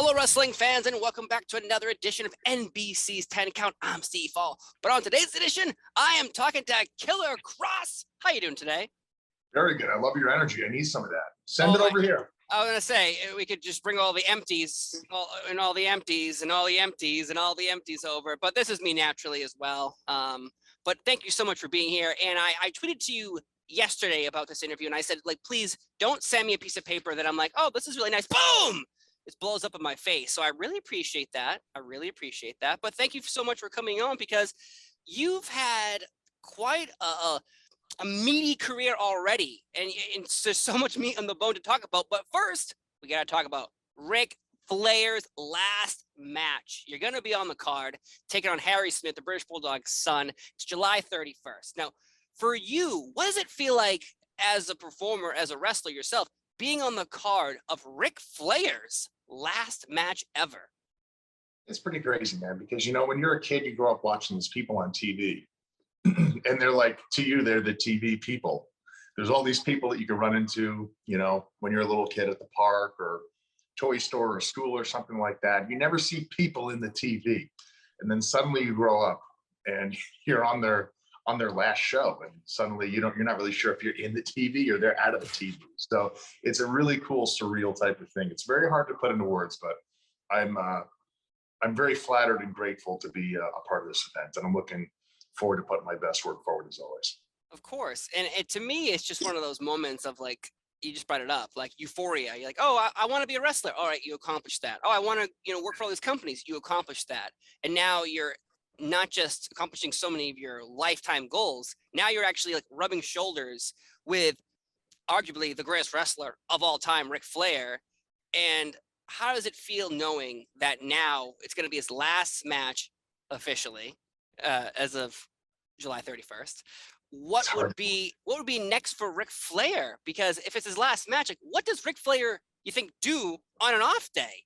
Hello, wrestling fans, and welcome back to another edition of NBC's 10 Count. I'm Steve Fall. But on today's edition, I am talking to Killer Kross. How you doing today? Very good. I love your energy. I need some of that. Send it over here. I was going to say, we could just bring all the empties, all the empties, and all the empties, and all the empties over. But this is me naturally as well. But thank you so much for being here. And I tweeted to you yesterday about this interview, and I said, like, please don't send me a piece of paper that I'm like, oh, this is really nice. Boom! It blows up in my face. So I really appreciate that. But thank you so much for coming on, because you've had quite a meaty career already. And there's so much meat on the bone to talk about. But first, we got to talk about Ric Flair's last match. You're going to be on the card, taking on Harry Smith, the British Bulldog's son. It's July 31st. Now, for you, what does it feel like as a performer, as a wrestler yourself, being on the card of Ric Flair's last match ever? It's pretty crazy, man, because, you know, when you're a kid, you grow up watching these people on TV and they're like, to you, they're the TV people. There's all these people that you can run into, you know, when you're a little kid at the park or toy store or school or something like that. You never see people in the TV. And then suddenly you grow up and you're on their last show, and suddenly you're not really sure if you're in the TV or they're out of the TV. So it's a really cool, surreal type of thing. It's very hard to put into words, but I'm very flattered and grateful to be a part of this event, and I'm looking forward to putting my best work forward as always. Of course. And to me, it's just one of those moments of, like, you just brought it up, like euphoria. You're like, oh, I want to be a wrestler. All right, you accomplished that. Oh, I want to, work for all these companies. You accomplished that. And now you're not just accomplishing so many of your lifetime goals. Now you're actually, like, rubbing shoulders with arguably the greatest wrestler of all time, Ric Flair. And how does it feel knowing that now it's going to be his last match officially as of July 31st? What would be next for Ric Flair? Because if it's his last match, like, what does Ric Flair, you think, do on an off day?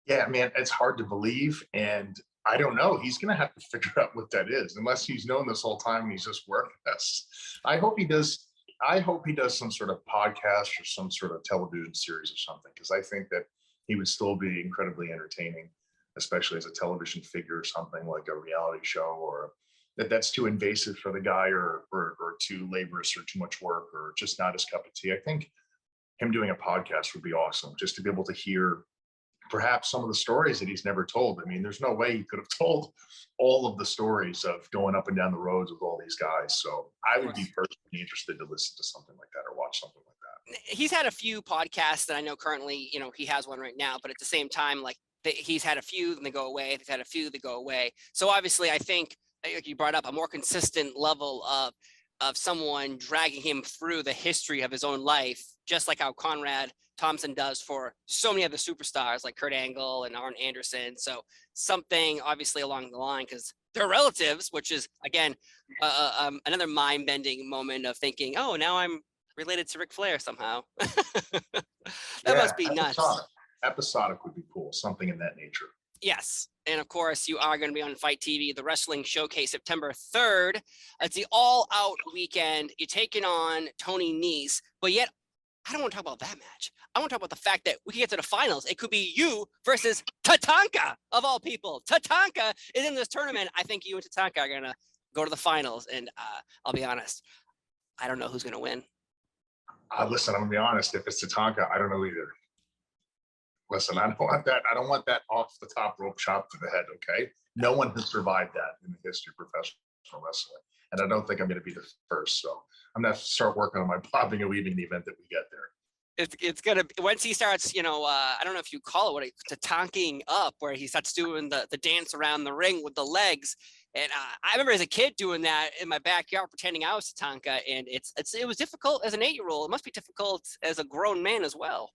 Yeah, man, it's hard to believe, and I don't know. He's going to have to figure out what that is, unless he's known this whole time and he's just working us. I hope he does some sort of podcast or some sort of television series or something, because I think that he would still be incredibly entertaining, especially as a television figure or something like a reality show, or that's too invasive for the guy, or too laborious, or too much work, or just not his cup of tea. I think him doing a podcast would be awesome, just to be able to hear perhaps some of the stories that he's never told. I mean, there's no way he could have told all of the stories of going up and down the roads with all these guys. So I would be personally interested to listen to something like that or watch something like that. He's had a few podcasts that I know currently, he has one right now, but at the same time, like, he's had a few and they go away. He's had a few that go away. So obviously, I think, like you brought up, a more consistent level of someone dragging him through the history of his own life, just like how Conrad Thompson does for so many other superstars like Kurt Angle and Arn Anderson. So something obviously along the line, because they're relatives, which is, again, another mind-bending moment of thinking, oh, now I'm related to Ric Flair somehow. That must be nuts. Episodic would be cool, something in that nature. Yes. And of course, you are going to be on Fight TV, the Wrestling Showcase, September 3rd. It's the all-out weekend. You're taking on Tony Nese, but yet I don't want to talk about that match. I want to talk about the fact that we can get to the finals. It could be you versus Tatanka, of all people. Tatanka is in this tournament. I think you and Tatanka are going to go to the finals. And I'll be honest, I don't know who's going to win. Listen, I'm going to be honest. If it's Tatanka, I don't know either. Listen, I don't want that. I don't want that off the top rope chop to the head. Okay. No one has survived that in the history of professional wrestling. And I don't think I'm going to be the first. So I'm going to have to start working on my bobbing and weaving the event that we get there. It's going to, once he starts, I don't know if you call it Tatanking up, where he starts doing the dance around the ring with the legs. And I remember as a kid doing that in my backyard, pretending I was Tatanka. And it was difficult as an 8-year-old. It must be difficult as a grown man as well.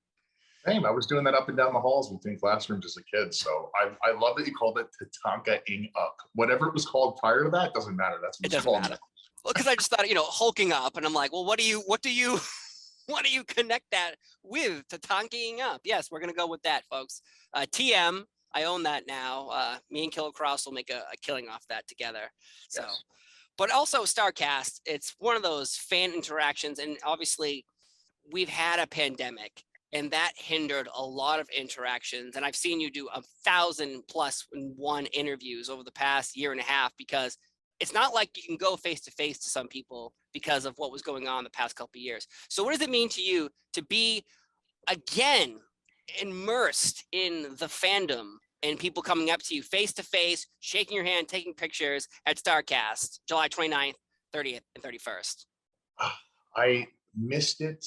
Same. I was doing that up and down the halls between classrooms as a kid. So I love that you called it Tatanka-ing up. Whatever it was called prior to that doesn't matter. That's what it doesn't matter. Well, because I just thought, hulking up, and I'm like, well, what do you connect that with? Tatanking up? Yes, we're gonna go with that, folks. TM, I own that now. Me and Killer Kross will make a killing off that together. So, yes. But also Starrcast, it's one of those fan interactions, and obviously we've had a pandemic. and that hindered a lot of interactions. And I've seen you do 1,000+1 interviews over the past year and a half, because it's not like you can go face to face to some people because of what was going on the past couple of years. So what does it mean to you to be again immersed in the fandom and people coming up to you face to face, shaking your hand, taking pictures at Starrcast, July 29th, 30th, and 31st? I missed it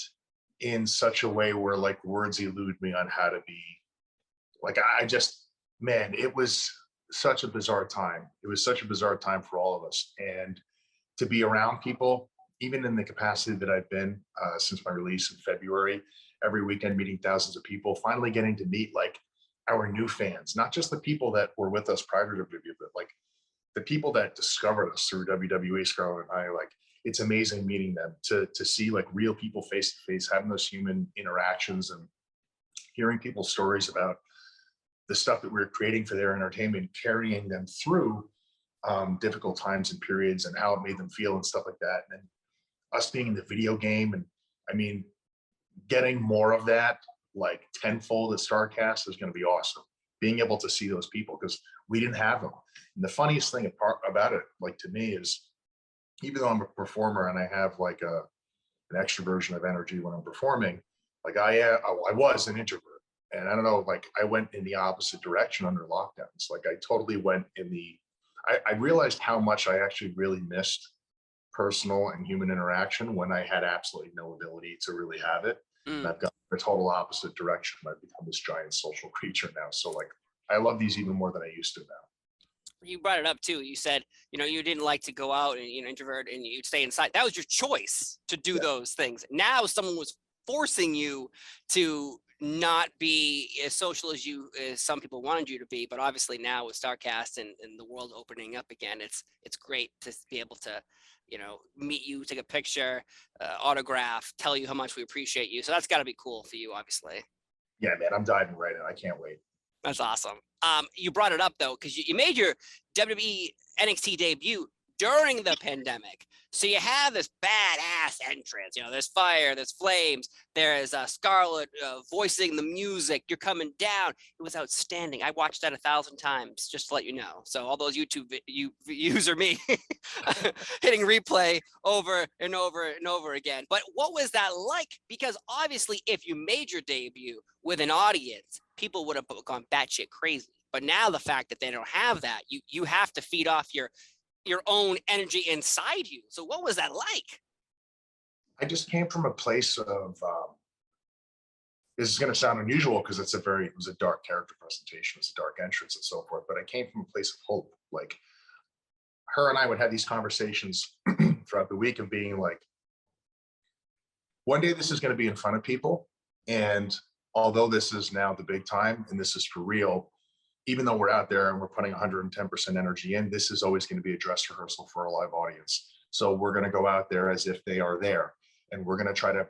in such a way where like words elude me on how to be. Like I just, man, it was such a bizarre time. It was such a bizarre time for all of us. And to be around people, even in the capacity that I've been since my release in February, every weekend meeting thousands of people, finally getting to meet like our new fans, not just the people that were with us prior to WWE, but like the people that discovered us through WWE, Scarlett and I, like, it's amazing meeting them, to see like real people face to face, having those human interactions and hearing people's stories about the stuff that we're creating for their entertainment, carrying them through difficult times and periods and how it made them feel and stuff like that. And us being in the video game, and I mean, getting more of that like tenfold at Starrcast is going to be awesome. Being able to see those people, because we didn't have them. And the funniest thing about it, like to me, is even though I'm a performer and I have like an extroversion of energy when I'm performing, like I was an introvert. And I don't know, like I went in the opposite direction under lockdowns. Like I totally went in I realized how much I actually really missed personal and human interaction when I had absolutely no ability to really have it. And I've got the total opposite direction. I've become this giant social creature now. So like I love these even more than I used to now. You brought it up too. You said, you didn't like to go out and, introvert, and you'd stay inside. That was your choice to do those things. Now someone was forcing you to not be as social as some people wanted you to be. But obviously now with Starrcast and the world opening up again, it's great to be able to, meet you, take a picture, autograph, tell you how much we appreciate you. So that's got to be cool for you, obviously. Yeah, man, I'm diving right in. I can't wait. That's awesome. You brought it up though, because you made your WWE NXT debut during the pandemic. So you have this badass entrance. There's fire, there's flames, there's Scarlett voicing the music. You're coming down. It was outstanding. I watched that 1,000 times just to let you know. So all those YouTube views are me hitting replay over and over and over again. But what was that like? Because obviously, if you made your debut with an audience, people would have gone batshit crazy. But now the fact that they don't have that, you have to feed off your own energy inside you. So what was that like? I just came from a place of, this is going to sound unusual because it was a dark character presentation, it's a dark entrance and so forth, but I came from a place of hope. Like her and I would have these conversations throughout the week of being like, one day this is going to be in front of people. And although this is now the big time and this is for real, even though we're out there and we're putting 110% energy in, this is always going to be a dress rehearsal for a live audience. So we're going to go out there as if they are there. And we're going to try to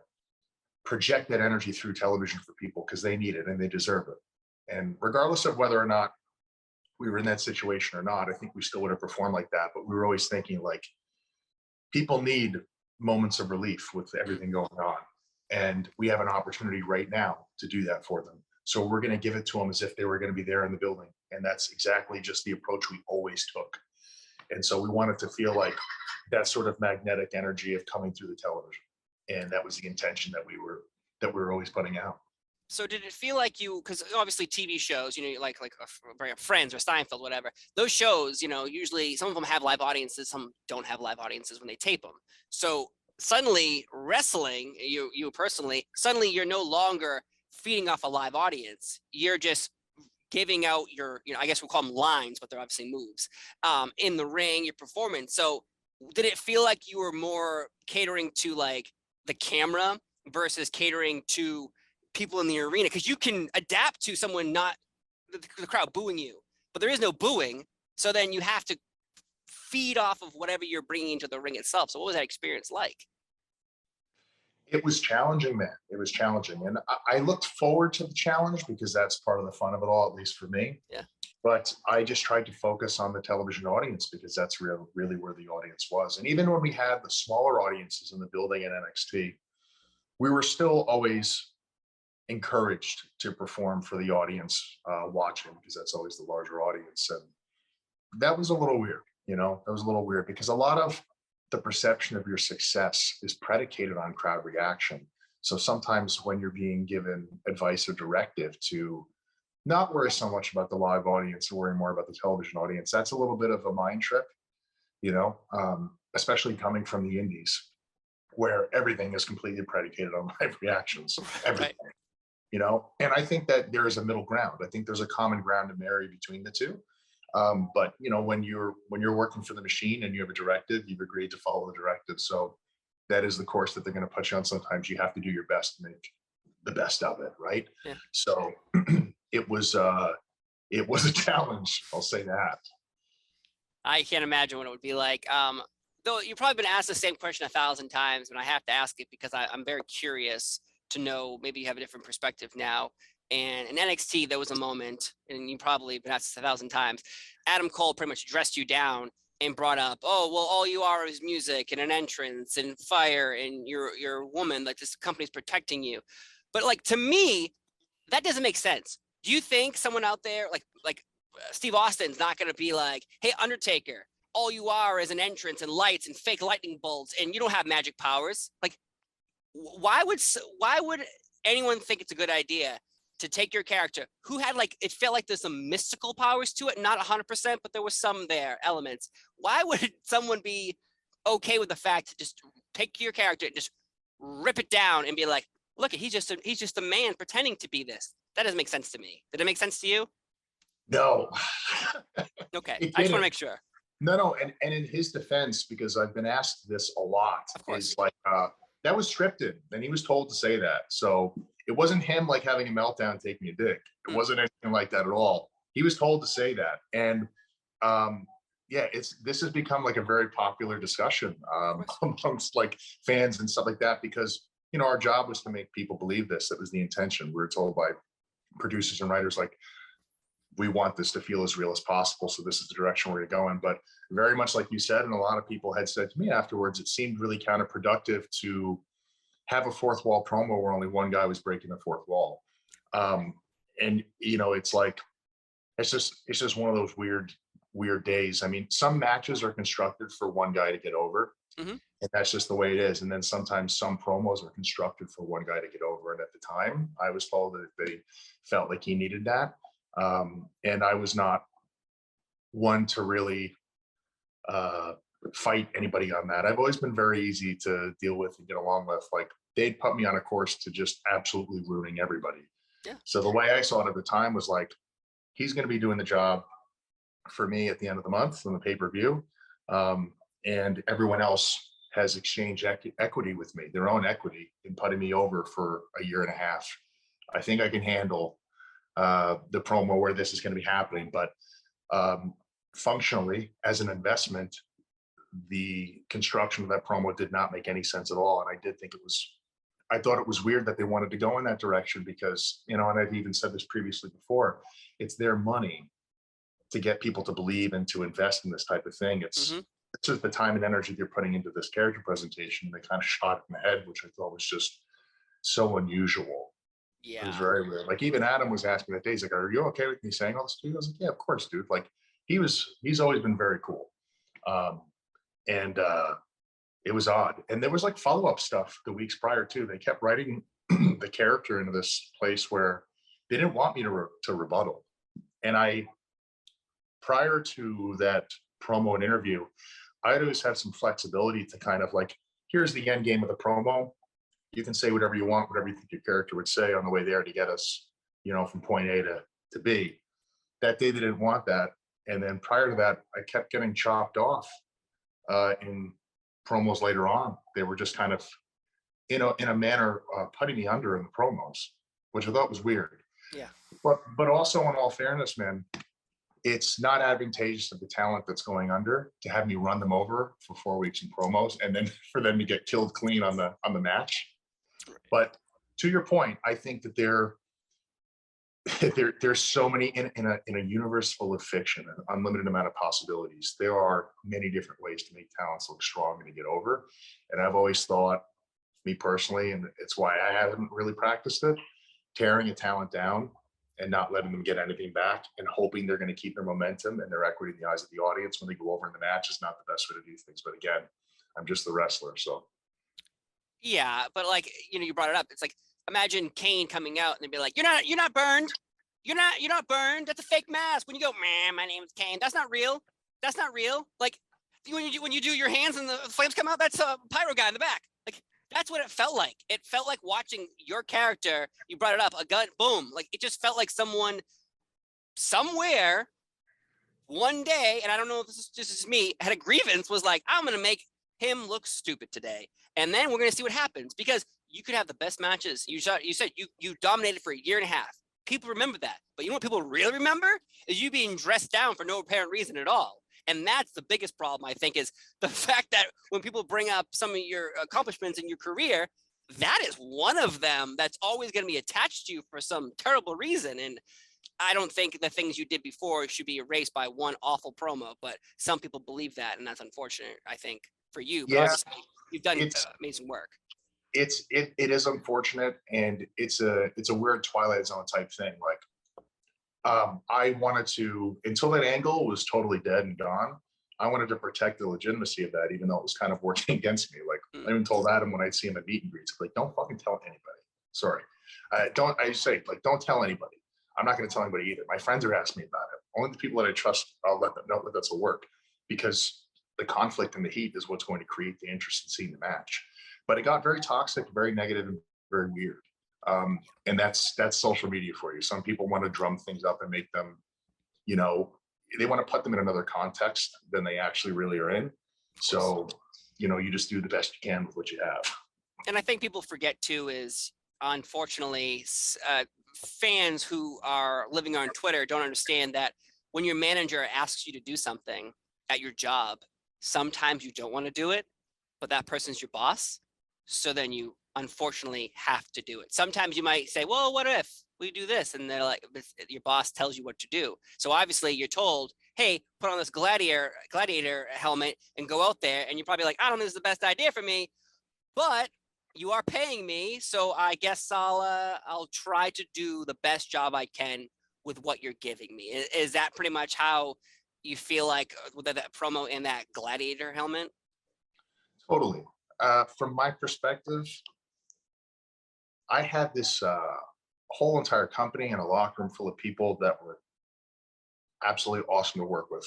project that energy through television for people because they need it and they deserve it. And regardless of whether or not we were in that situation or not, I think we still would have performed like that. But we were always thinking like, people need moments of relief with everything going on. And we have an opportunity right now to do that for them. So we're going to give it to them as if they were going to be there in the building. And that's exactly just the approach we always took. And so we wanted to feel like that sort of magnetic energy of coming through the television. And that was the intention that we were always putting out. So did it feel like because obviously TV shows, like Friends or Seinfeld, whatever, those shows, usually some of them have live audiences, some don't have live audiences when they tape them. So suddenly wrestling, you personally, suddenly you're no longer feeding off a live audience. You're just giving out your, I guess we'll call them lines, but they're obviously moves in the ring, your performance. So did it feel like you were more catering to like the camera versus catering to people in the arena? Because you can adapt to someone, not the crowd booing you, but there is no booing. So then you have to feed off of whatever you're bringing into the ring itself. So what was that experience like? It was challenging, man. It was challenging. And I looked forward to the challenge because that's part of the fun of it all, at least for me. Yeah. But I just tried to focus on the television audience because that's really where the audience was. And even when we had the smaller audiences in the building in NXT, we were still always encouraged to perform for the audience watching, because that's always the larger audience. And that was a little weird, that was a little weird, because a lot of the perception of your success is predicated on crowd reaction. So sometimes when you're being given advice or directive to not worry so much about the live audience, worry more about the television audience, that's a little bit of a mind trip, especially coming from the indies, where everything is completely predicated on live reactions, everything, and I think that there is a middle ground. I think there's a common ground to marry between the two. But when you're working for the machine and you have a directive, you've agreed to follow the directive. So that is the course that they're going to put you on. Sometimes you have to do your best to make the best of it, right? Yeah. So it was a challenge, I'll say that. I can't imagine what it would be like. Though you've probably been asked the same question 1,000 times, but I have to ask it because I'm very curious to know. Maybe you have a different perspective now. And in NXT, there was a moment, and you probably been asked 1,000 times. Adam Cole pretty much dressed you down and brought up, oh, well, all you are is music and an entrance and fire, and you're a woman. Like, this company's protecting you. But like, to me, that doesn't make sense. Do you think someone out there like Steve Austin's not going to be like, hey, Undertaker, all you are is an entrance and lights and fake lightning bolts, and you don't have magic powers? Like, why would anyone think it's a good idea to take your character who had, like, it felt like there's some mystical powers to it, not 100%, but there was some elements. Why would someone be okay with the fact to just take your character and just rip it down and be like, look, he's just a man pretending to be this? That doesn't make sense to me. Did it make sense to you? No. Okay, I just want to make sure. No, and in his defense, because I've been asked this a lot, is like, that was scripted, and he was told to say that. So it wasn't him like having a meltdown, taking a dick. It wasn't anything like that at all. He was told to say that. And this has become like a very popular discussion amongst like fans and stuff like that, because, our job was to make people believe this. That was the intention. We were told by producers and writers, like, we want this to feel as real as possible. So this is the direction we're going. But very much like you said, and a lot of people had said to me afterwards, it seemed really counterproductive to have a fourth wall promo where only one guy was breaking the fourth wall. And it's like, it's just one of those weird days. I mean, some matches are constructed for one guy to get over, and that's just the way it is. And then sometimes some promos are constructed for one guy to get over. And at the time, I was told that they felt like he needed that. And I was not one to really fight anybody on that. I've always been very easy to deal with and get along with. Like, they'd put me on a course to just absolutely ruining everybody. Yeah. So the way I saw it at the time was like, he's going to be doing the job for me at the end of the month on the pay-per-view. And everyone else has exchanged equity with me, their own equity, in putting me over for a year and a half. I think I can handle the promo where this is going to be happening, but functionally, as an investment, the construction of that promo did not make any sense at all. And I thought it was weird that they wanted to go in that direction, because, and I've even said this previously before, it's their money to get people to believe and to invest in this type of thing. It's just the time and energy they're putting into this character presentation. They kind of shot it in the head, which I thought was just so unusual. Yeah. It was very weird. Like, even Adam was asking that day, he's like, are you okay with me saying all this to you? I was like, yeah, of course, dude. Like, he's always been very cool. And it was odd. And there was like follow-up stuff the weeks prior too. They kept writing the character into this place where they didn't want me to rebuttal. And prior to that promo and interview, I'd always have some flexibility to kind of like, here's the end game of the promo. You can say whatever you want, whatever you think your character would say on the way there to get us, from point A to B. That day, they didn't want that. And then prior to that, I kept getting chopped off in promos later on. They were just kind of, in a manner, putting me under in the promos, which I thought was weird. Yeah. But also, in all fairness, man, it's not advantageous to the talent that's going under to have me run them over for 4 weeks in promos and then for them to get killed clean on the match. But to your point, I think that there's so many in a universe full of fiction, an unlimited amount of possibilities. There are many different ways to make talents look strong and to get over. And I've always thought, me personally, and it's why I haven't really practiced it, tearing a talent down and not letting them get anything back and hoping they're going to keep their momentum and their equity in the eyes of the audience when they go over in the match is not the best way to do things. But again, I'm just the wrestler. So Yeah, but like, you brought it up. It's like, imagine Kane coming out and they'd be like, you're not burned. You're not burned. That's a fake mask. When you go, man, my name is Kane. That's not real. That's not real. Like when you do your hands and the flames come out, that's a pyro guy in the back. Like that's what it felt like. It felt like watching your character. You brought it up, a gun, boom. Like it just felt like someone somewhere one day, and I don't know if this is just me, had a grievance, was like, I'm going to make him look stupid today. And then we're going to see what happens, because you could have the best matches. You said you dominated for a year and a half. People remember that. But you know what people really remember? Is you being dressed down for no apparent reason at all. And that's the biggest problem, I think, is the fact that when people bring up some of your accomplishments in your career, that is one of them that's always going to be attached to you for some terrible reason. And I don't think the things you did before should be erased by one awful promo, but some people believe that, and that's unfortunate, I think, for you. But yeah, you've done amazing work. It is unfortunate, and it's a weird Twilight Zone type thing. Like, I wanted to, until that angle was totally dead and gone, I wanted to protect the legitimacy of that, even though it was kind of working against me. Like, I even told Adam when I'd see him at meet and greets, like, don't fucking tell anybody. Sorry. I say, like, don't tell anybody. I'm not going to tell anybody either. My friends are asking me about it. Only the people that I trust, I'll let them know that that's a work, because the conflict and the heat is what's going to create the interest in seeing the match. But it got very toxic, very negative, and very weird. And that's social media for you. Some people want to drum things up and make them, they want to put them in another context than they actually really are in. So, you just do the best you can with what you have. And I think people forget too is, unfortunately, fans who are living on Twitter don't understand that when your manager asks you to do something at your job, sometimes you don't want to do it, but that person's your boss. So then you unfortunately have to do it. Sometimes you might say, well, what if we do this? And they're like, your boss tells you what to do. So obviously you're told, hey, put on this gladiator helmet and go out there. And you're probably like, I don't think this is the best idea for me, but you are paying me. So I guess I'll try to do the best job I can with what you're giving me. Is that pretty much how you feel like with that promo in that gladiator helmet? Totally. From my perspective, I had this whole entire company and a locker room full of people that were absolutely awesome to work with.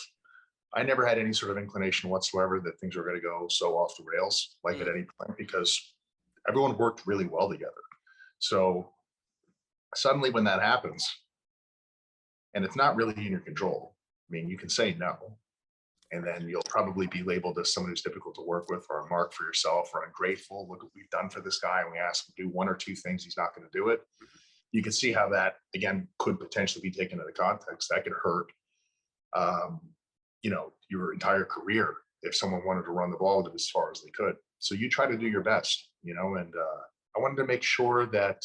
I never had any sort of inclination whatsoever that things were going to go so off the rails, like at any point, because everyone worked really well together. So suddenly when that happens, and it's not really in your control, I mean, you can say no, and then you'll probably be labeled as someone who's difficult to work with, or a mark for yourself, or ungrateful. Look what we've done for this guy, and we ask him to do one or two things, he's not going to do it. You can see how that, again, could potentially be taken into context. That could hurt, your entire career if someone wanted to run the ball as far as they could. So you try to do your best, and I wanted to make sure that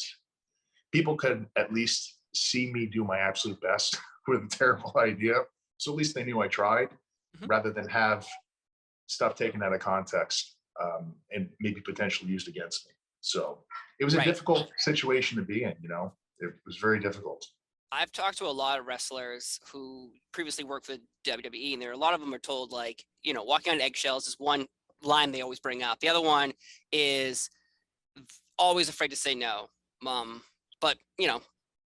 people could at least see me do my absolute best with a terrible idea. So at least they knew I tried, rather than have stuff taken out of context and maybe potentially used against me. So it was a difficult situation to be in, it was very difficult. I've talked to a lot of wrestlers who previously worked for WWE, and a lot of them are told, like, walking on eggshells is one line they always bring up. The other one is always afraid to say no. But,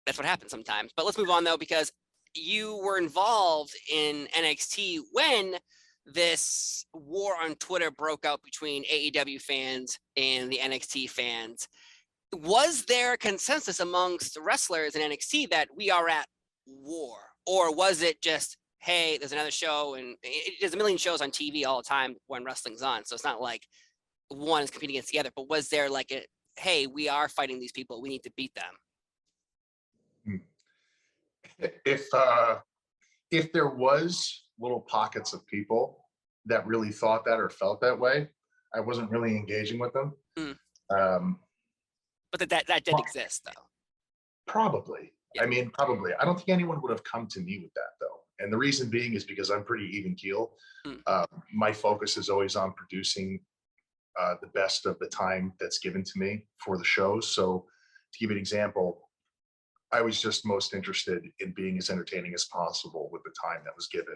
that's what happens sometimes. But let's move on, though, because you were involved in NXT when this war on Twitter broke out between AEW fans and the NXT fans. Was there a consensus amongst the wrestlers in NXT that we are at war? Or was it just, hey, there's another show, and there's a million shows on TV all the time when wrestling's on, so it's not like one is competing against the other, but was there like hey, we are fighting these people, we need to beat them? If there was little pockets of people that really thought that or felt that way, I wasn't really engaging with them. But that did exist, though. Probably. Yeah. I mean, probably. I don't think anyone would have come to me with that, though. And the reason being is because I'm pretty even keel. My focus is always on producing the best of the time that's given to me for the shows. So to give you an example, I was just most interested in being as entertaining as possible with the time that was given,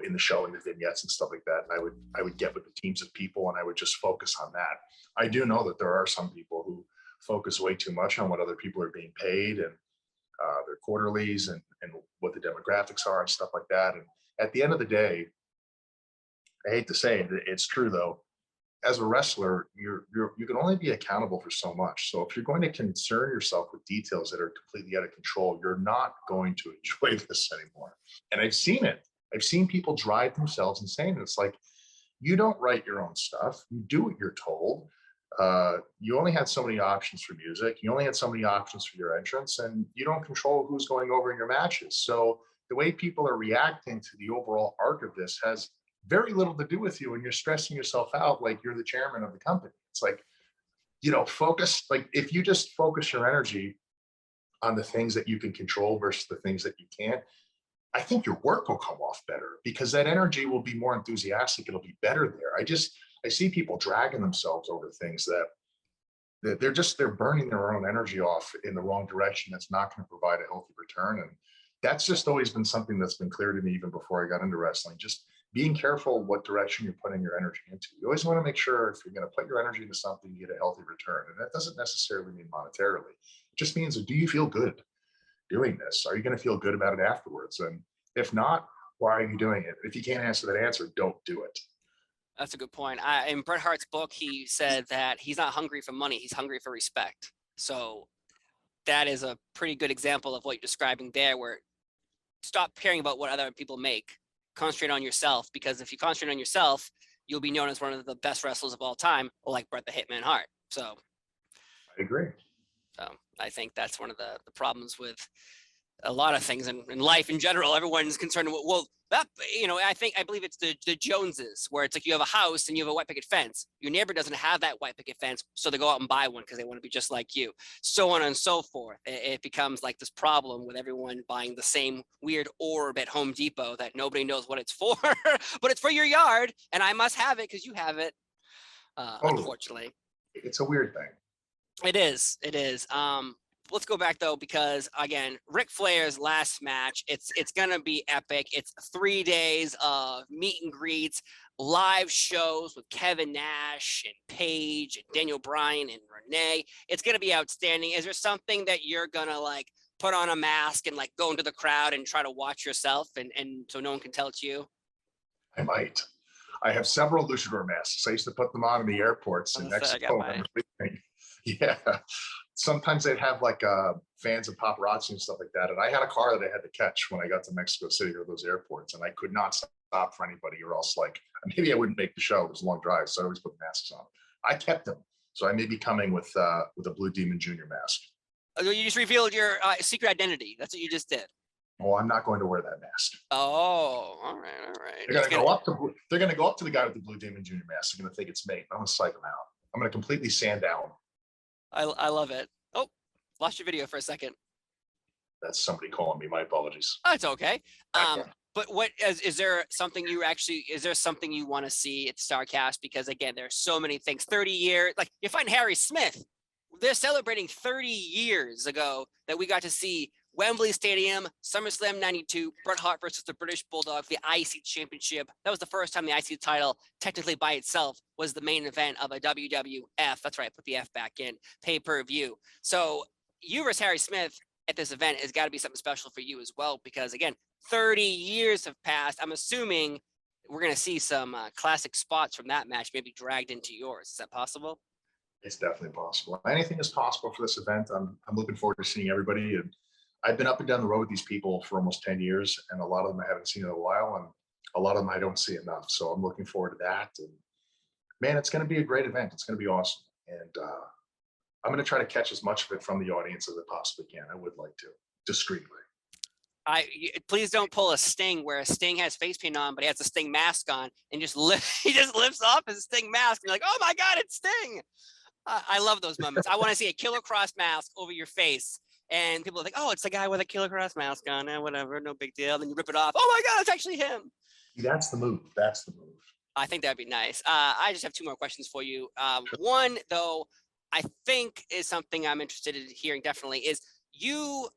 in the show and the vignettes and stuff like that. And I would get with the teams of people and I would just focus on that. I do know that there are some people who focus way too much on what other people are being paid and their quarterlies and what the demographics are and stuff like that. And at the end of the day, I hate to say it, it's true though. As a wrestler, you can only be accountable for so much. So if you're going to concern yourself with details that are completely out of control, you're not going to enjoy this anymore. And I've seen it. I've seen people drive themselves insane. It's like, you don't write your own stuff. You do what you're told. You only had so many options for music. You only had so many options for your entrance, and you don't control who's going over in your matches. So the way people are reacting to the overall arc of this has very little to do with you, and you're stressing yourself out like you're the chairman of the company. It's like, focus. Like if you just focus your energy on the things that you can control versus the things that you can't, I think your work will come off better because that energy will be more enthusiastic. It'll be better there. I see people dragging themselves over things that they're burning their own energy off in the wrong direction. That's not going to provide a healthy return. And that's just always been something that's been clear to me even before I got into wrestling. Just being careful what direction you're putting your energy into. You always want to make sure if you're going to put your energy into something, you get a healthy return. And that doesn't necessarily mean monetarily. It just means, do you feel good doing this? Are you going to feel good about it afterwards? And if not, why are you doing it? If you can't answer that answer, don't do it. That's a good point. In Bret Hart's book, he said that he's not hungry for money. He's hungry for respect. So that is a pretty good example of what you're describing there, where stop caring about what other people make. Concentrate on yourself, because if you concentrate on yourself, you'll be known as one of the best wrestlers of all time, like Bret the Hitman Hart. So I agree. So I think that's one of the problems with a lot of things in life in general. Everyone's concerned with, well, that, I believe it's the Joneses, where it's like you have a house and you have a white picket fence. Your neighbor doesn't have that white picket fence, so they go out and buy one because they want to be just like you, so on and so forth. It becomes like this problem with everyone buying the same weird orb at Home Depot that nobody knows what it's for, but it's for your yard, and I must have it because you have it. Unfortunately, it's a weird thing. It is. Let's go back though, because again, Ric Flair's last match, it's gonna be epic. It's 3 days of meet and greets, live shows with Kevin Nash and Paige and Daniel Bryan and Renee. It's gonna be outstanding. Is there something that you're gonna like put on a mask and like go into the crowd and try to watch yourself and so no one can tell it's you? I might. I have several luchador masks. I used to put them on in the airports in Mexico. Yeah. Sometimes they'd have like fans of paparazzi and stuff like that. And I had a car that I had to catch when I got to Mexico City or those airports, and I could not stop for anybody, or else like maybe I wouldn't make the show. It was a long drive, so I always put masks on. I kept them, so I may be coming with a Blue Demon Jr. mask. You just revealed your secret identity. That's what you just did. Well, I'm not going to wear that mask. Oh, all right. They're going to go up to the guy with the Blue Demon Jr. mask. They're going to think it's me. I'm going to psych them out. I'm going to completely sand down. I love it. Oh, lost your video for a second. That's somebody calling me. My apologies. Oh, it's okay. But what is there something you want to see at Starrcast? Because again, there's so many things. 30 years, like you find Harry Smith. They're celebrating 30 years ago that we got to see Wembley Stadium, SummerSlam 92, Bret Hart versus the British Bulldog, the IC Championship. That was the first time the IC title, technically by itself, was the main event of a WWF. That's right, put the F back in, pay-per-view. So you versus Harry Smith at this event has got to be something special for you as well, because again, 30 years have passed. I'm assuming we're going to see some classic spots from that match maybe dragged into yours. Is that possible? It's definitely possible. Anything is possible for this event. I'm looking forward to seeing everybody. And I've been up and down the road with these people for almost 10 years, and a lot of them I haven't seen in a while, and a lot of them I don't see enough. So I'm looking forward to that. And man, it's going to be a great event. It's going to be awesome. And I'm going to try to catch as much of it from the audience as I possibly can. I would like to, discreetly. Please don't pull a Sting where Sting has face paint on, but he has a Sting mask on, and he just lifts off his Sting mask. And you're like, oh my God, it's Sting. I love those moments. I want to see a Killer Kross mask over your face, and people are like, oh, it's the guy with a Killer Kross mask on. Whatever, no big deal. Then you rip it off. Oh my God, it's actually him. That's the move. I think that'd be nice. I just have 2 more questions for you. One, though, I think is something I'm interested in hearing definitely is you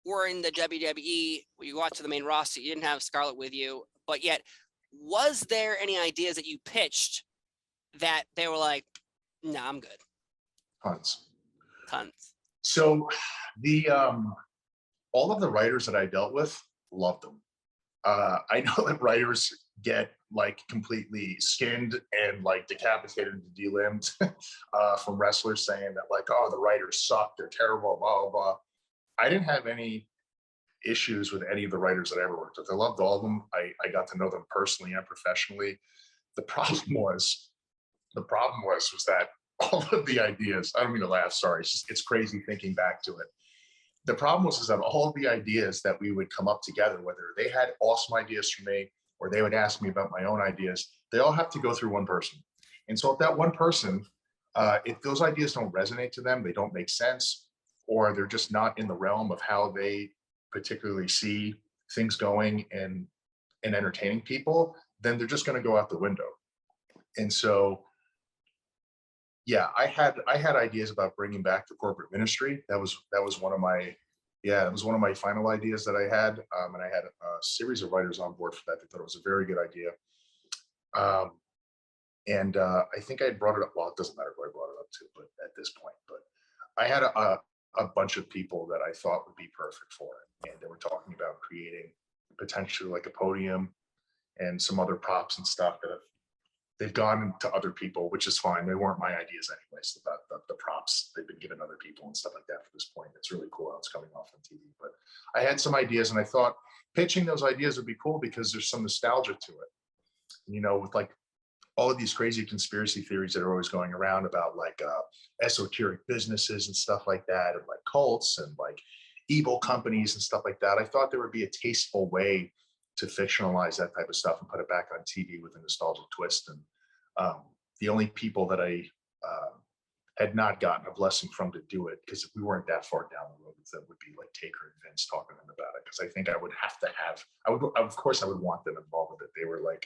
were in the WWE, you got to the main roster, you didn't have Scarlett with you, but yet, was there any ideas that you pitched that they were like, no, I'm good? Tons. Tons. So the all of the writers that I dealt with loved them. I know that writers get like completely skinned and like decapitated and delimbed from wrestlers saying that like, oh, the writers suck, they're terrible, blah, blah, blah. I didn't have any issues with any of the writers that I ever worked with. I loved all of them. I got to know them personally and professionally. The problem was that all of the ideas, I don't mean to laugh, sorry, it's crazy thinking back to it. The problem was that all of the ideas that we would come up together, whether they had awesome ideas for me or they would ask me about my own ideas, they all have to go through one person. And so if that one person, if those ideas don't resonate to them, they don't make sense, or they're just not in the realm of how they particularly see things going and entertaining people, then they're just going to go out the window. And so, yeah, I had ideas about bringing back the corporate ministry. That was one of my final ideas that I had, and I had a series of writers on board for that. They thought it was a very good idea, and I think I brought it up. Well, it doesn't matter who I brought it up to, but at this point, but I had a bunch of people that I thought would be perfect for it, and they were talking about creating potentially like a podium and some other props and stuff that they've gone to other people, which is fine. They weren't my ideas anyways, about the props. They've been given other people and stuff like that for this point. It's really cool how it's coming off on TV. But I had some ideas, and I thought pitching those ideas would be cool because there's some nostalgia to it. You know, with like all of these crazy conspiracy theories that are always going around about like esoteric businesses and stuff like that, and like cults and like evil companies and stuff like that. I thought there would be a tasteful way to fictionalize that type of stuff and put it back on TV with a nostalgic twist. And the only people that I had not gotten a blessing from to do it, because we weren't that far down the road, that would be like Taker and Vince talking to them about it. Because I think I would have to have, of course, I would want them involved with it. They were like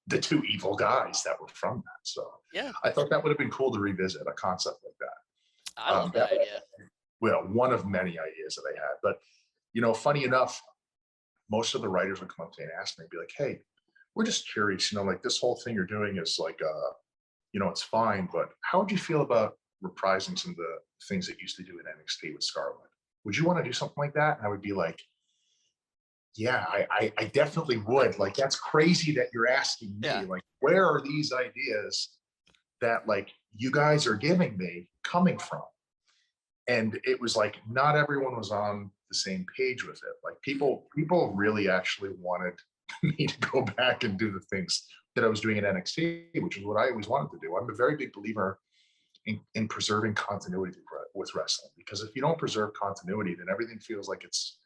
the two evil guys that were from that. So yeah, I thought that would have been cool to revisit a concept like that. I love that idea. Well, one of many ideas that I had, but you know, funny enough, most of the writers would come up to me and ask me, be like, hey, we're just curious, you know, like this whole thing you're doing is like, you know, it's fine, but how would you feel about reprising some of the things that you used to do in NXT with Scarlett? Would you want to do something like that? And I would be like, yeah, I definitely would. Like, that's crazy that you're asking me. Yeah. Like, where are these ideas that like you guys are giving me coming from? And it was like, not everyone was on the same page with it. Like people really actually wanted me to go back and do the things that I was doing at NXT, which is what I always wanted to do. I'm a very big believer in preserving continuity with wrestling, because if you don't preserve continuity, then everything feels like it's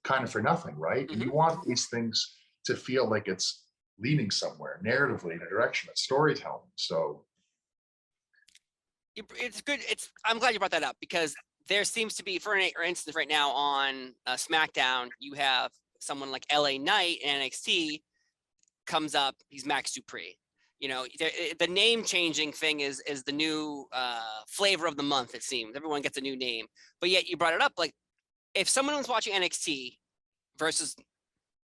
kind of for nothing, right? And you want these things to feel like it's leading somewhere narratively in a direction of storytelling. So it's good. I'm glad you brought that up, because there seems to be, for instance, right now on SmackDown, you have someone like LA Knight in NXT comes up. He's Max Dupree. You know, the name changing thing is the new flavor of the month. It seems everyone gets a new name, but yet you brought it up. Like, if someone was watching NXT versus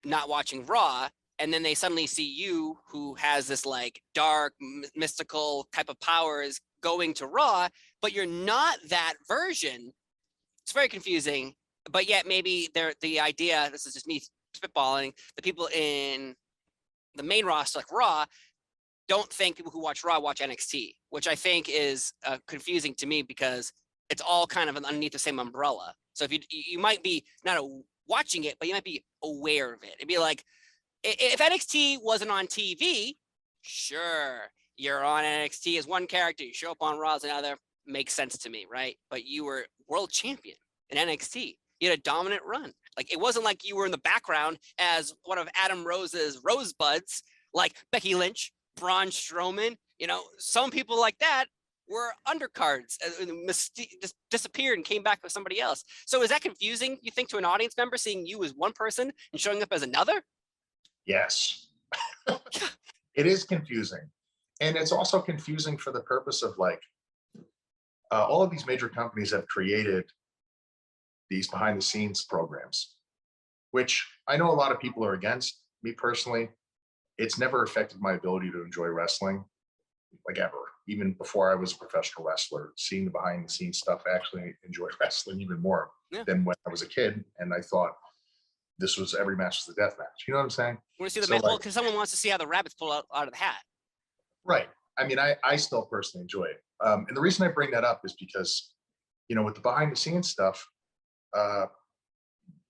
not watching Raw, and then they suddenly see you, who has this like dark, mystical type of powers, going to Raw, but you're not that version, it's very confusing. But yet maybe the idea, this is just me spitballing, the people in the main roster like Raw don't think people who watch Raw watch NXT, which I think is confusing to me, because it's all kind of underneath the same umbrella. So if you might be not watching it, but you might be aware of it. It'd be like, if NXT wasn't on TV, sure, you're on NXT as one character, you show up on Raw as another, makes sense to me, right? But you were world champion in NXT. You had a dominant run. Like, it wasn't like you were in the background as one of Adam Rose's rosebuds, like Becky Lynch, Braun Strowman. You know, some people like that were undercards, just disappeared and came back with somebody else. So is that confusing, you think, to an audience member, seeing you as one person and showing up as another? Yes. It is confusing. And it's also confusing for the purpose of like, all of these major companies have created these behind the scenes programs, which I know a lot of people are against. Me personally, it's never affected my ability to enjoy wrestling, like ever. Even before I was a professional wrestler, seeing the behind the scenes stuff, I actually enjoyed wrestling even more than when I was a kid. And I thought this was every match was a death match. You know what I'm saying? Want to see the because someone wants to see how the rabbits pull out of the hat. Right. I mean, I still personally enjoy it. And the reason I bring that up is because, you know, with the behind the scenes stuff,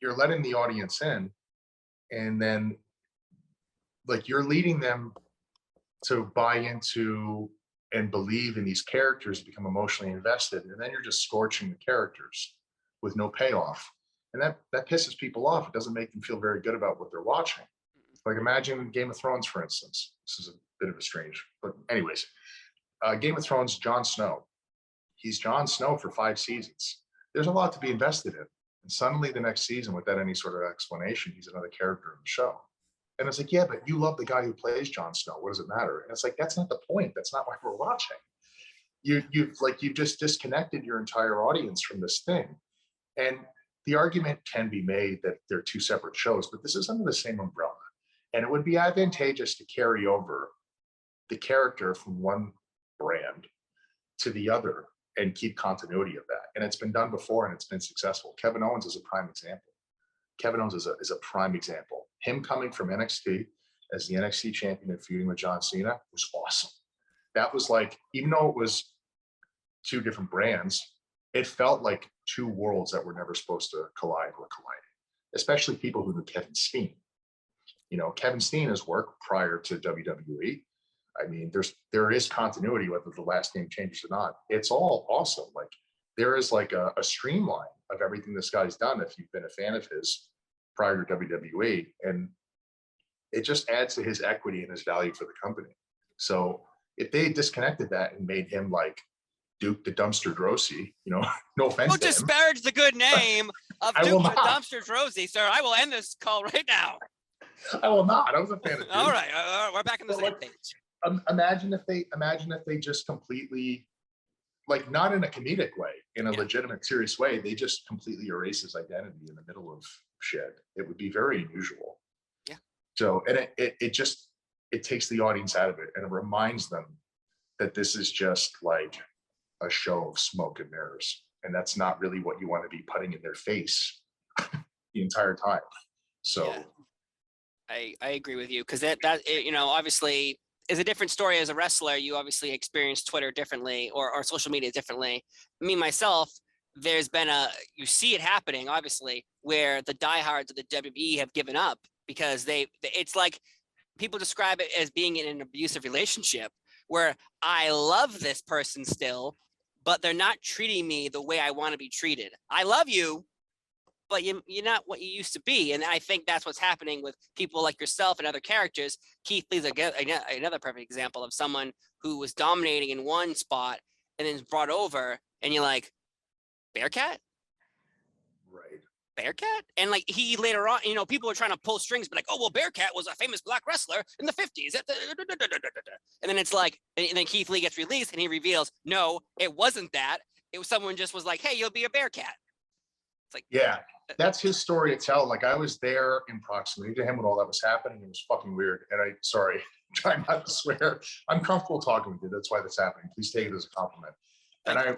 you're letting the audience in, and then like you're leading them to buy into and believe in these characters, become emotionally invested, and then you're just scorching the characters with no payoff. And that pisses people off. It doesn't make them feel very good about what they're watching. Like imagine Game of Thrones, for instance. This is a bit of a strange, but anyways, Game of Thrones, Jon Snow. He's Jon Snow for 5 seasons. There's a lot to be invested in. And suddenly the next season, without any sort of explanation, he's another character in the show. And it's like, yeah, but you love the guy who plays Jon Snow. What does it matter? And it's like, that's not the point. That's not why we're watching. You've just disconnected your entire audience from this thing. And the argument can be made that they're 2 separate shows, but this is under the same umbrella. And it would be advantageous to carry over the character from one brand to the other and keep continuity of that. And it's been done before and it's been successful. Kevin Owens is a prime example. Kevin Owens is a prime example. Him coming from NXT as the NXT champion and feuding with John Cena was awesome. That was like, even though it was 2 different brands, it felt like 2 worlds that were never supposed to collide were colliding, especially people who knew Kevin Steen. You know, Kevin Steen has worked prior to WWE. I mean, there is continuity, whether the last name changes or not. It's all awesome. Like there is like a streamline of everything this guy's done if you've been a fan of his prior to WWE. And it just adds to his equity and his value for the company. So if they disconnected that and made him like Duke the Dumpster Drosy, you know, no offense. Don't disparage the good name of Duke the Dumpster Drosy, sir. I will end this call right now. I will not. I was a fan of Duke. All right, we're back in the same page. Imagine if they just completely, like, not in a comedic way, in a legitimate, serious way, they just completely erase his identity in the middle of shit. It would be very unusual. Yeah. So, and it takes the audience out of it, and it reminds them that this is just like a show of smoke and mirrors, and that's not really what you want to be putting in their face the entire time. So, yeah. I agree with you, because that you know, obviously is a different story. As a wrestler, you obviously experience Twitter differently or social media differently. Me myself, there's been you see it happening obviously where the diehards of the WWE have given up because it's like people describe it as being in an abusive relationship where I love this person still, but they're not treating me the way I want to be treated. I love you, but you're not what you used to be. And I think that's what's happening with people like yourself and other characters. Keith Lee's another perfect example of someone who was dominating in one spot and then is brought over, and you're like, Bearcat? Right. Bearcat? And like he later on, you know, people are trying to pull strings, but like, oh, well, Bearcat was a famous black wrestler in the 50s. And then it's like, and then Keith Lee gets released and he reveals, no, it wasn't that. It was someone just was like, hey, you'll be a Bearcat. It's like, yeah, that's his story to tell. Like I was there in proximity to him when all that was happening. It was fucking weird. And sorry, trying not to swear. I'm comfortable talking with you. That's why that's happening. Please take it as a compliment. And I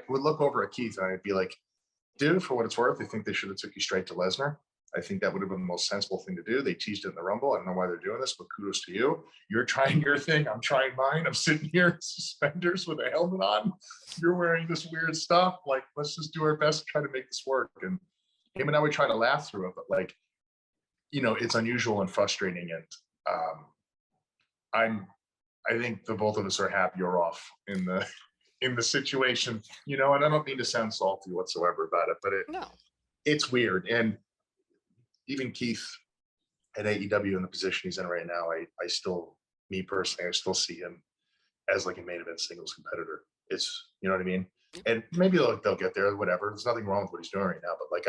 would look over at Keith and I'd be like, dude, for what it's worth, I think they should have took you straight to Lesnar. I think that would have been the most sensible thing to do. They teased it in the Rumble. I don't know why they're doing this, but kudos to you. You're trying your thing. I'm trying mine. I'm sitting here in suspenders with a helmet on. You're wearing this weird stuff. Like, let's just do our best to try to make this work. And him and I would try to laugh through it, but like, you know, it's unusual and frustrating. And I think the both of us are happier off in the situation, you know, and I don't mean to sound salty whatsoever about it, but it's weird. And even Keith at AEW in the position he's in right now, I still, me personally, I still see him as like a main event singles competitor. It's, you know what I mean? And maybe they'll get there, whatever. There's nothing wrong with what he's doing right now. But like,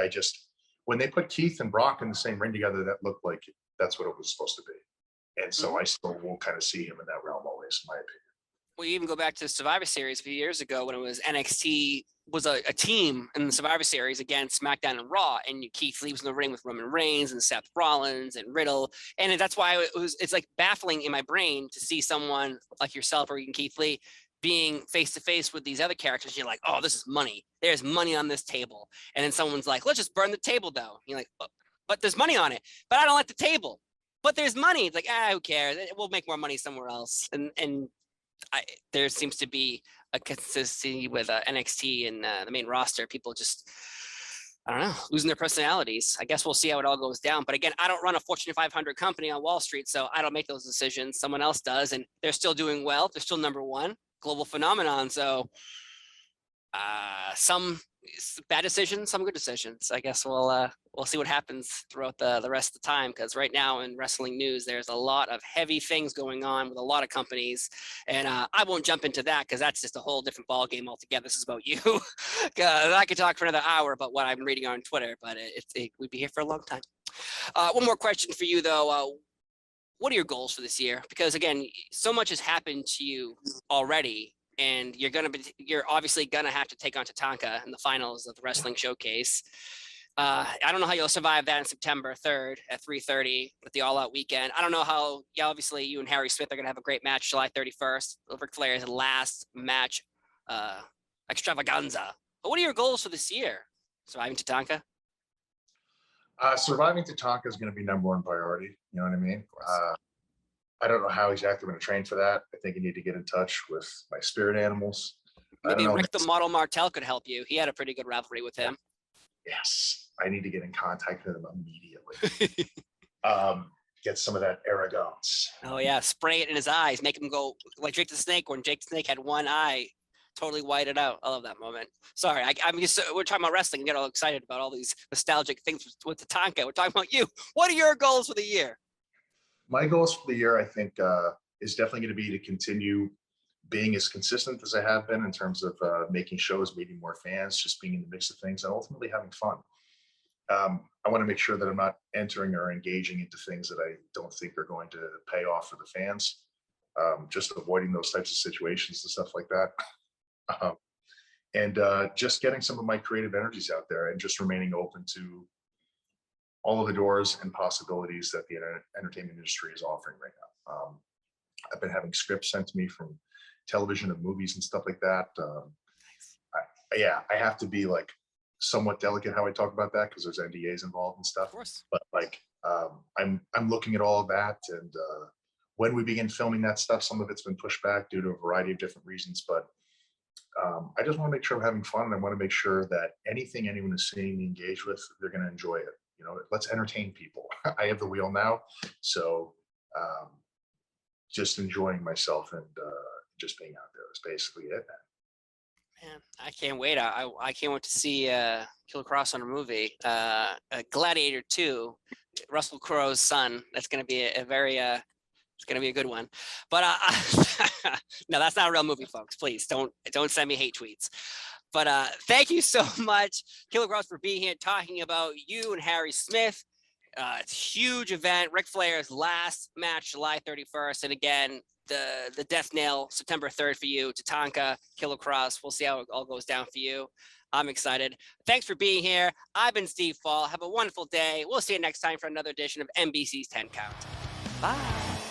when they put Keith and Brock in the same ring together, that looked like that's what it was supposed to be. And so I still will kind of see him in that realm always, in my opinion. we even go back to the Survivor Series a few years ago when it was NXT was a team in the Survivor Series against SmackDown and Raw, and Keith Lee was in the ring with Roman Reigns and Seth Rollins and Riddle, and that's why it's like baffling in my brain to see someone like yourself or even Keith Lee being face to face with these other characters. You're like, oh, this is money. There's money on this table, and then someone's like, let's just burn the table though. You're like, oh, but there's money on it, but I don't like the table. But there's money. It's like, who cares? We'll make more money somewhere else, and there seems to be a consistency with NXT and the main roster. People just, I don't know, losing their personalities. I guess we'll see how it all goes down. But again, I don't run a Fortune 500 company on Wall Street, so I don't make those decisions. Someone else does, and they're still doing well. They're still #1 global phenomenon. So some bad decisions, some good decisions. I guess we'll see what happens throughout the rest of the time, because right now in wrestling news, there's a lot of heavy things going on with a lot of companies, and I won't jump into that because that's just a whole different ball game altogether. This is about you. I could talk for another hour about what I'm reading on Twitter, but we'd be here for a long time. One more question for you though. What are your goals for this year? Because again, so much has happened to you already, and you're obviously gonna have to take on Tatanka in the finals of the Wrestling Showcase. I don't know how you'll survive that on September 3rd at 3:30 with the All Out weekend. I don't know how. Yeah, obviously you and Harry Smith are gonna have a great match July 31st. Ric Flair's last match extravaganza. But what are your goals for this year? Surviving Tatanka? Surviving Tatanka is going to be #1 priority. You know what I mean? I don't know how exactly I'm going to train for that. I think I need to get in touch with my spirit animals. Maybe Rick the Model Martel could help you. He had a pretty good rivalry with him. Yes, I need to get in contact with him immediately. Get some of that arrogance. Oh yeah, spray it in his eyes, make him go like Jake the Snake when Jake the Snake had one eye totally whited out. I love that moment. Sorry, I'm just, we're talking about wrestling and get all excited about all these nostalgic things with Tatanka. We're talking about you. What are your goals for the year? My goals for the year, I think, is definitely going to be to continue being as consistent as I have been in terms of making shows, meeting more fans, just being in the mix of things, and ultimately having fun. I want to make sure that I'm not entering or engaging into things that I don't think are going to pay off for the fans. Just avoiding those types of situations and stuff like that. And just getting some of my creative energies out there and just remaining open to all of the doors and possibilities that the entertainment industry is offering right now. I've been having scripts sent to me from television and movies and stuff like that. I have to be like somewhat delicate how I talk about that because there's NDAs involved and stuff. Of course. But like, I'm looking at all of that, and when we begin filming that stuff, some of it's been pushed back due to a variety of different reasons. But I just want to make sure I'm having fun, and I want to make sure that anything anyone is seeing me engage with, they're going to enjoy it. You know, let's entertain people. I have the wheel now, so just enjoying myself and just being out there is basically it. Man, I can't wait. I can't wait to see Killer Kross on a movie. Gladiator 2, Russell Crowe's son. That's going to be a very it's going to be a good one. But no, that's not a real movie, folks. Please don't send me hate tweets. But thank you so much, Killer Kross, for being here talking about you and Harry Smith. It's a huge event. Ric Flair's last match, July 31st. And again, the death nail, September 3rd for you, Tatanka, Killer Kross. We'll see how it all goes down for you. I'm excited. Thanks for being here. I've been Steve Fall. Have a wonderful day. We'll see you next time for another edition of NBC's 10 Count. Bye.